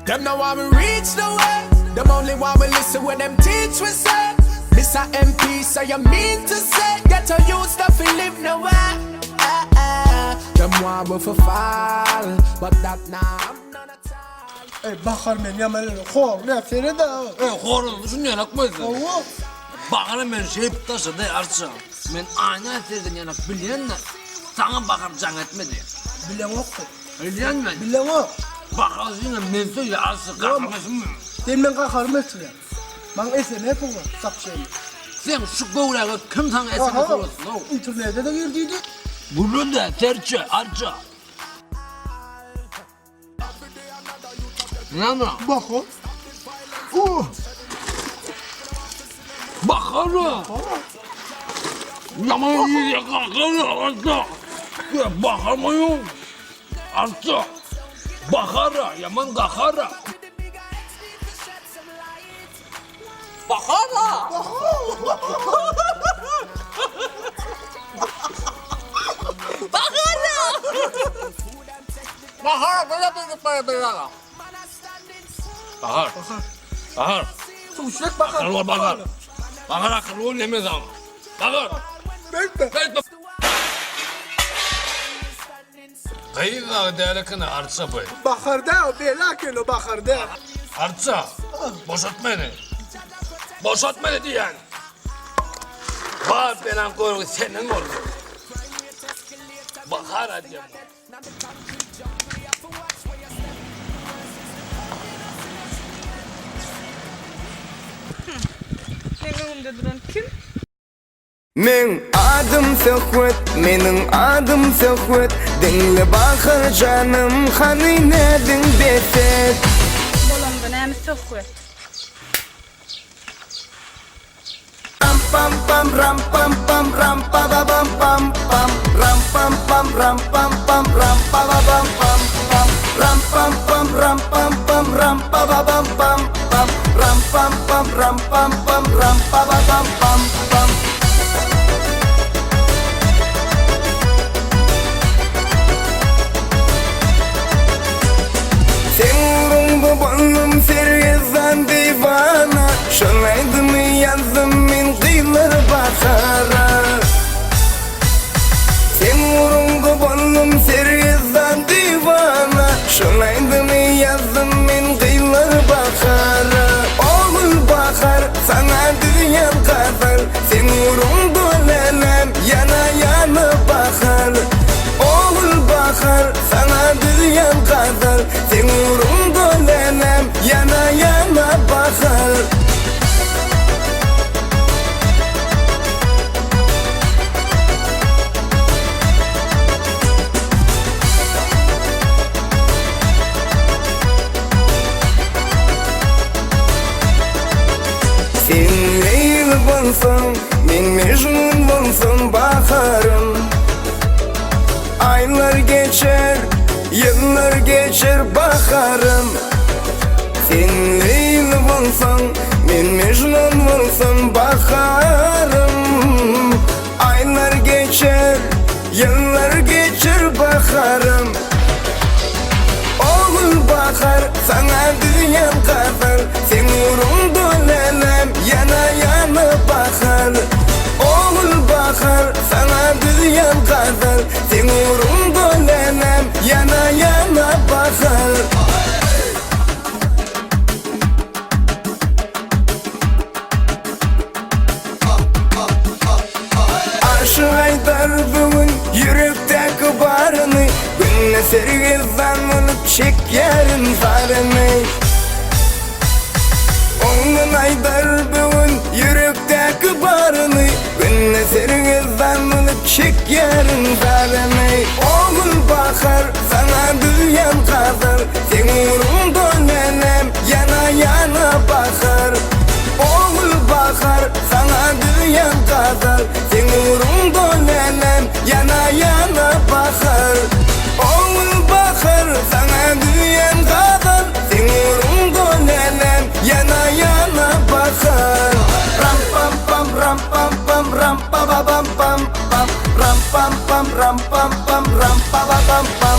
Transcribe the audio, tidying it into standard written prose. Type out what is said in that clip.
Them no want me reach the way. Them only want me listen when them teach we say. Mr. MP, so you mean to say get a youth stuff and live nowhere. Them want me for fall, but that now I'm not a time. Bakar men yamalını xor ne seni de. Horun şunu yanak mı? Allah. Bakarım ben şey taşı da arsa. Men ayna serden yanak bilen de sana bakar can etmedi. Bilen yok. Bilen mi? Bilen yok. Bakarsın men söyle arsa kalmasın mı? Demen kakar mesela. Ben esene bu sak şey. Sen şu goğlağı kim sana esme soruyorsun o? İnternette de girdiydi. Bunu da terçe arsa. Ne ama? Bak o. Oh. Bakarım. Yaman iyi kalkarım arsa. Bakarmayım. Arsa. Bakara yaman kakara. Bakara. Bakara böyle. Bakar. Bakar. Tuşluk bakar. Akıllı bakar. Bakar akıllı ne mi zaman? Bakar. Bekle. Kayığı değerlikini artsa bu. Bakar da o belakin o bakar da. Artsa. Boşalt beni. Boşalt beni diyen. Var belen koyru senin oldu. Bakar hadi. Önümde duran kim? Men adım Söhbet, menin adım Söhbet. Dinle bakır canım, hani nedin deset. Bolamda neymi söhbet? Ram pam pam ram pam pam ram pa ba bam pam pam. Ram pam pam ram pam pam ram pa ba bam pam pam. Ram pam pam ram pam pam ram pa ba bam pam pam. Ram pam pam ram pam pam ram pa ba bam pam pam. Boynum sergizden divana. Şolaydı mı yazdım min kıyılar bakara. Sen vurundu boynum sergizden divana. Şolaydı mı yazdım min kıyılar bakara. Oğul bakar sana dünya kadar. Sen vurundu lenem yana yana bakar. Oğul bakar sana dünya kadar. Sen vurundu lenem yana yana bakar. Sen Leyl bolsun, men Mecnun bolsun bakarım. Aylar geçer, yıllar geçer bakarım. Sen Leyl bolsun, men Mecnun bolsun bakarım. Aylar geçer, yıllar geçer bakarım. Oğul bakar sana dünya kadar. Sen vurundu lenem yana yana bakar. Oğul bakar sana dünya kadar. Sen vurundu lenem yana yana bakar. Aşık Aydar bugün yürekteki barını. Günle sergizden olup çek yarın zarını. Onun Aydar bugün yürekteki barını. Günle sergizden olup çek yarın zarını. Oğul bakar sana dünya kadar. Sen vurundu nenem yana yana bakar. Oğul bakar sana dünya kadar. Sen vurundu nenem yana yana bakar. Oğul bakar sana dünya kadar. Sen vurundu nenem yana yana bakar. Ram pam pam ram pam pam ram pa ba bam pam pam. Ram pam pam ram pam pam ram pa ba bam pam.